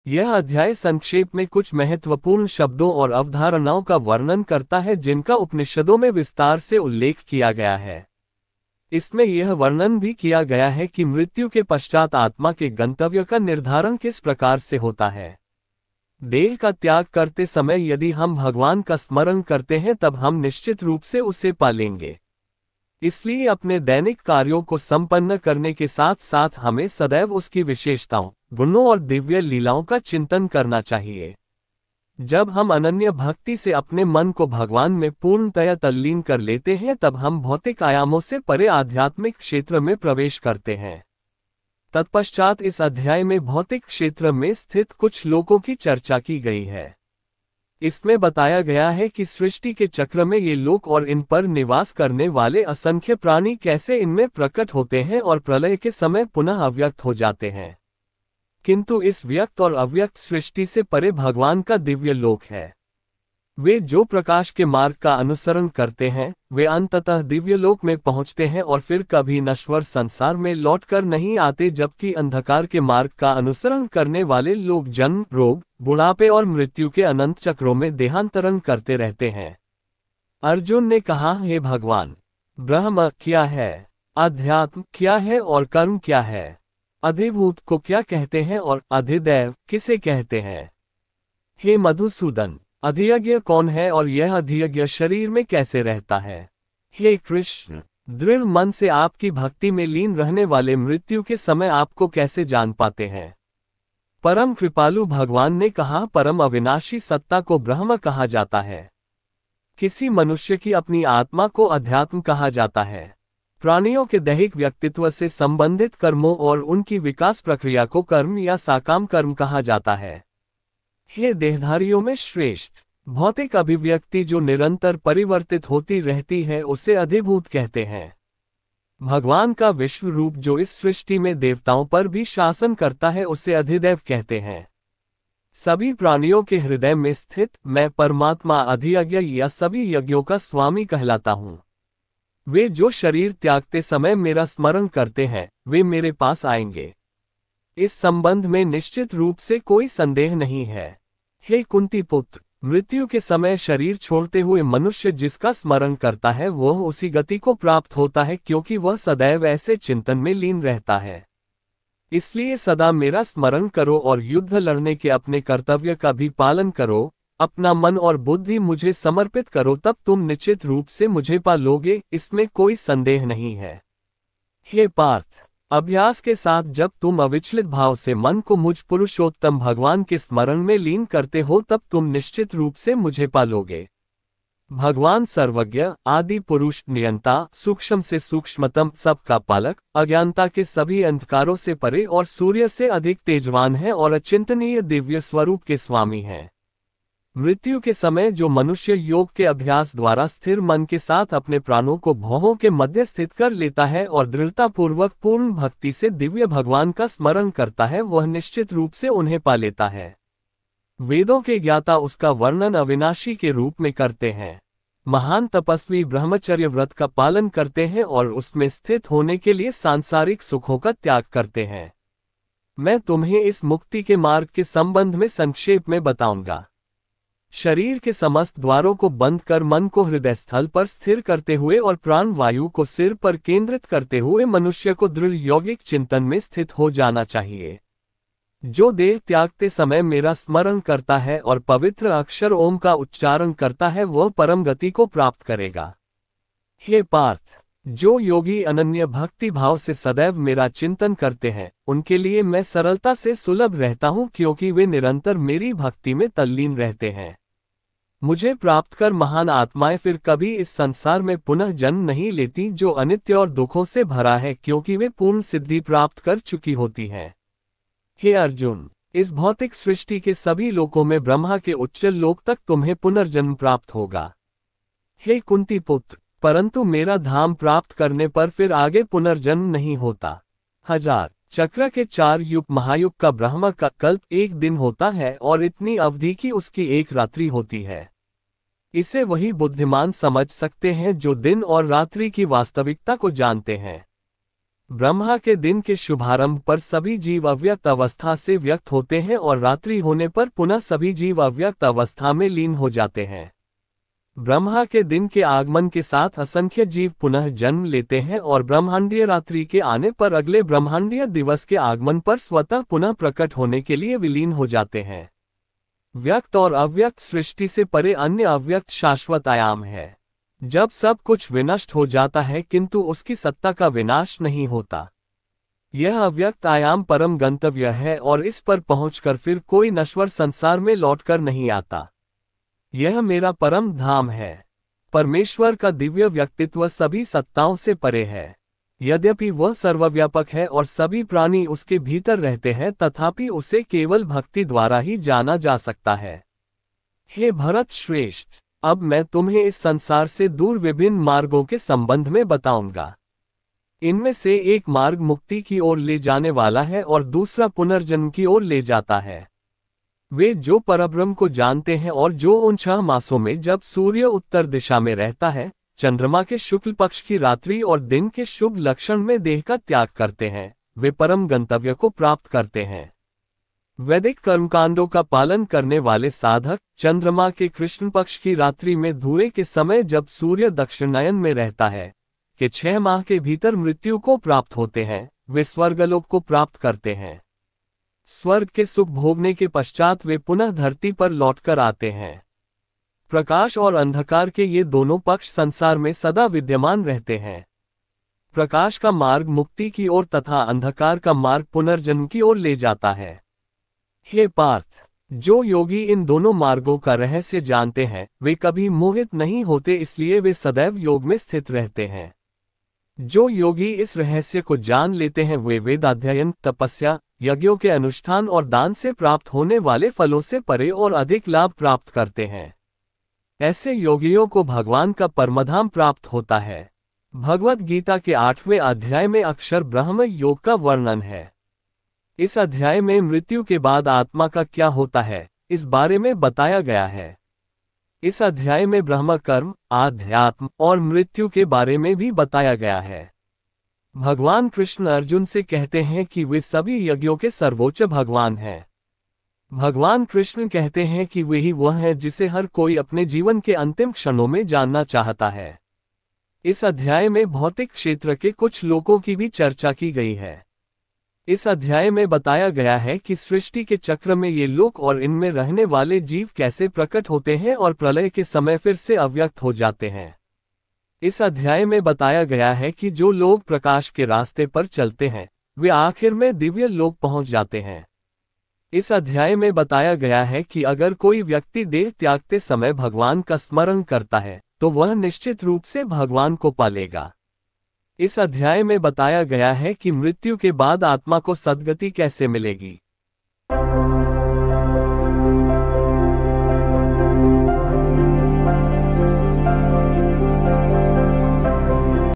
यह अध्याय संक्षेप में कुछ महत्वपूर्ण शब्दों और अवधारणाओं का वर्णन करता है जिनका उपनिषदों में विस्तार से उल्लेख किया गया है। इसमें यह वर्णन भी किया गया है कि मृत्यु के पश्चात आत्मा के गंतव्य का निर्धारण किस प्रकार से होता है। देह का त्याग करते समय यदि हम भगवान का स्मरण करते हैं तब हम निश्चित रूप से उसे पा लेंगे। इसलिए अपने दैनिक कार्यों को संपन्न करने के साथ साथ हमें सदैव उसकी विशेषताओं, गुणों और दिव्य लीलाओं का चिंतन करना चाहिए। जब हम अनन्य भक्ति से अपने मन को भगवान में पूर्णतया तल्लीन कर लेते हैं तब हम भौतिक आयामों से परे आध्यात्मिक क्षेत्र में प्रवेश करते हैं। तत्पश्चात इस अध्याय में भौतिक क्षेत्र में स्थित कुछ लोगों की चर्चा की गई है। इसमें बताया गया है कि सृष्टि के चक्र में ये लोक और इन पर निवास करने वाले असंख्य प्राणी कैसे इनमें प्रकट होते हैं और प्रलय के समय पुनः अव्यक्त हो जाते हैं। किंतु इस व्यक्त और अव्यक्त सृष्टि से परे भगवान का दिव्य लोक है। वे जो प्रकाश के मार्ग का अनुसरण करते हैं वे अंततः दिव्य लोक में पहुंचते हैं और फिर कभी नश्वर संसार में लौटकर नहीं आते, जबकि अंधकार के मार्ग का अनुसरण करने वाले लोग जन्म, रोग, बुढ़ापे और मृत्यु के अनंत चक्रों में देहांतरण करते रहते हैं। अर्जुन ने कहा, हे भगवान, ब्रह्म क्या है, अध्यात्म क्या है और कर्म क्या है? अधिभूत को क्या कहते हैं और अधिदैव किसे कहते हैं? हे मधुसूदन, अधियज्ञ कौन है और यह अधियज्ञ शरीर में कैसे रहता है? हे कृष्ण, दृढ़ मन से आपकी भक्ति में लीन रहने वाले मृत्यु के समय आपको कैसे जान पाते हैं? परम कृपालु भगवान ने कहा, परम अविनाशी सत्ता को ब्रह्म कहा जाता है। किसी मनुष्य की अपनी आत्मा को अध्यात्म कहा जाता है। प्राणियों के दैहिक व्यक्तित्व से संबंधित कर्मों और उनकी विकास प्रक्रिया को कर्म या साकाम कर्म कहा जाता है। हे देहधारियों में श्रेष्ठ, भौतिक अभिव्यक्ति जो निरंतर परिवर्तित होती रहती है उसे अधिभूत कहते हैं। भगवान का विश्व रूप जो इस सृष्टि में देवताओं पर भी शासन करता है उसे अधिदैव कहते हैं। सभी प्राणियों के हृदय में स्थित मैं परमात्मा अधियज्ञ या सभी यज्ञों का स्वामी कहलाता हूँ। वे जो शरीर त्यागते समय मेरा स्मरण करते हैं वे मेरे पास आएंगे। इस संबंध में निश्चित रूप से कोई संदेह नहीं है। हे कुंती पुत्र, मृत्यु के समय शरीर छोड़ते हुए मनुष्य जिसका स्मरण करता है वह उसी गति को प्राप्त होता है, क्योंकि वह सदैव ऐसे चिंतन में लीन रहता है। इसलिए सदा मेरा स्मरण करो और युद्ध लड़ने के अपने कर्तव्य का भी पालन करो। अपना मन और बुद्धि मुझे समर्पित करो, तब तुम निश्चित रूप से मुझे पा लोगे, इसमें कोई संदेह नहीं है। हे पार्थ, अभ्यास के साथ जब तुम अविचलित भाव से मन को मुझ पुरुषोत्तम भगवान के स्मरण में लीन करते हो तब तुम निश्चित रूप से मुझे पालोगे। भगवान सर्वज्ञ, आदि पुरुष, नियंता, सूक्ष्म से सूक्ष्मतम, सबका पालक, अज्ञानता के सभी अंधकारों से परे और सूर्य से अधिक तेजवान है और अचिंतनीय दिव्य स्वरूप के स्वामी हैं। मृत्यु के समय जो मनुष्य योग के अभ्यास द्वारा स्थिर मन के साथ अपने प्राणों को भौहों के मध्य स्थित कर लेता है और दृढ़तापूर्वक पूर्ण भक्ति से दिव्य भगवान का स्मरण करता है वह निश्चित रूप से उन्हें पा लेता है। वेदों के ज्ञाता उसका वर्णन अविनाशी के रूप में करते हैं। महान तपस्वी ब्रह्मचर्य व्रत का पालन करते हैं और उसमें स्थित होने के लिए सांसारिक सुखों का त्याग करते हैं। मैं तुम्हें इस मुक्ति के मार्ग के संबंध में संक्षेप में बताऊंगा। शरीर के समस्त द्वारों को बंद कर मन को हृदय स्थल पर स्थिर करते हुए और प्राण वायु को सिर पर केंद्रित करते हुए मनुष्य को दृढ़ यौगिक चिंतन में स्थित हो जाना चाहिए। जो देह त्यागते समय मेरा स्मरण करता है और पवित्र अक्षर ओम का उच्चारण करता है वह परम गति को प्राप्त करेगा। हे पार्थ, जो योगी अनन्य भक्ति भाव से सदैव मेरा चिंतन करते हैं उनके लिए मैं सरलता से सुलभ रहता हूँ, क्योंकि वे निरंतर मेरी भक्ति में तल्लीन रहते हैं। मुझे प्राप्त कर महान आत्माएं फिर कभी इस संसार में पुनः जन्म नहीं लेती जो अनित्य और दुखों से भरा है, क्योंकि वे पूर्ण सिद्धि प्राप्त कर चुकी होती हैं। हे अर्जुन, इस भौतिक सृष्टि के सभी लोकों में ब्रह्मा के उच्चल लोक तक तुम्हें पुनर्जन्म प्राप्त होगा। हे कुंती पुत्र, परंतु मेरा धाम प्राप्त करने पर फिर आगे पुनर्जन्म नहीं होता। हजार चक्र के 4 युग महायुग का ब्रह्मा का कल्प 1 दिन होता है और इतनी अवधि की उसकी 1 रात्रि होती है। इसे वही बुद्धिमान समझ सकते हैं जो दिन और रात्रि की वास्तविकता को जानते हैं। ब्रह्मा के दिन के शुभारंभ पर सभी जीव अव्यक्त अवस्था से व्यक्त होते हैं और रात्रि होने पर पुनः सभी जीव अव्यक्त अवस्था में लीन हो जाते हैं। ब्रह्मा के दिन के आगमन के साथ असंख्य जीव पुनः जन्म लेते हैं और ब्रह्मांडीय रात्रि के आने पर अगले ब्रह्मांडीय दिवस के आगमन पर स्वतः पुनः प्रकट होने के लिए विलीन हो जाते हैं। व्यक्त और अव्यक्त सृष्टि से परे अन्य अव्यक्त शाश्वत आयाम है। जब सब कुछ विनष्ट हो जाता है किंतु उसकी सत्ता का विनाश नहीं होता। यह अव्यक्त आयाम परम गंतव्य है और इस पर पहुंचकर फिर कोई नश्वर संसार में लौटकर नहीं आता। यह मेरा परम धाम है। परमेश्वर का दिव्य व्यक्तित्व सभी सत्ताओं से परे है। यद्यपि वह सर्वव्यापक है और सभी प्राणी उसके भीतर रहते हैं, तथापि उसे केवल भक्ति द्वारा ही जाना जा सकता है। हे भरत श्रेष्ठ, अब मैं तुम्हें इस संसार से दूर विभिन्न मार्गों के संबंध में बताऊंगा। इनमें से एक मार्ग मुक्ति की ओर ले जाने वाला है और दूसरा पुनर्जन्म की ओर ले जाता है। वे जो परब्रह्म को जानते हैं और जो उन 6 मासों में जब सूर्य उत्तर दिशा में रहता है, चंद्रमा के शुक्ल पक्ष की रात्रि और दिन के शुभ लक्षण में देह का त्याग करते हैं, वे परम गंतव्य को प्राप्त करते हैं। वैदिक कर्मकांडों का पालन करने वाले साधक चंद्रमा के कृष्ण पक्ष की रात्रि में धुएं के समय जब सूर्य दक्षिणायन में रहता है कि 6 माह के भीतर मृत्यु को प्राप्त होते हैं, वे स्वर्गलोक को प्राप्त करते हैं। स्वर्ग के सुख भोगने के पश्चात वे पुनः धरती पर लौटकर आते हैं। प्रकाश और अंधकार के ये दोनों पक्ष संसार में सदा विद्यमान रहते हैं। प्रकाश का मार्ग मुक्ति की ओर तथा अंधकार का मार्ग पुनर्जन्म की ओर ले जाता है। हे पार्थ, जो योगी इन दोनों मार्गों का रहस्य जानते हैं, वे कभी मोहित नहीं होते, इसलिए वे सदैव योग में स्थित रहते हैं। जो योगी इस रहस्य को जान लेते हैं, वे वेदाध्ययन, तपस्या, यज्ञों के अनुष्ठान और दान से प्राप्त होने वाले फलों से परे और अधिक लाभ प्राप्त करते हैं। ऐसे योगियों को भगवान का परमधाम प्राप्त होता है। भगवद गीता के 8वें अध्याय में अक्षर ब्रह्म योग का वर्णन है। इस अध्याय में मृत्यु के बाद आत्मा का क्या होता है, इस बारे में बताया गया है। इस अध्याय में ब्रह्म कर्म, आध्यात्म और मृत्यु के बारे में भी बताया गया है। भगवान कृष्ण अर्जुन से कहते हैं कि वे सभी यज्ञों के सर्वोच्च भगवान हैं। भगवान कृष्ण कहते हैं कि वे ही वह है जिसे हर कोई अपने जीवन के अंतिम क्षणों में जानना चाहता है। इस अध्याय में भौतिक क्षेत्र के कुछ लोगों की भी चर्चा की गई है। इस अध्याय में बताया गया है कि सृष्टि के चक्र में ये लोक और इनमें रहने वाले जीव कैसे प्रकट होते हैं और प्रलय के समय फिर से अव्यक्त हो जाते हैं। इस अध्याय में बताया गया है कि जो लोग प्रकाश के रास्ते पर चलते हैं, वे आखिर में दिव्य लोक पहुंच जाते हैं। इस अध्याय में बताया गया है कि अगर कोई व्यक्ति देह त्यागते समय भगवान का स्मरण करता है, तो वह निश्चित रूप से भगवान को पालेगा। इस अध्याय में बताया गया है कि मृत्यु के बाद आत्मा को सद्गति कैसे मिलेगी।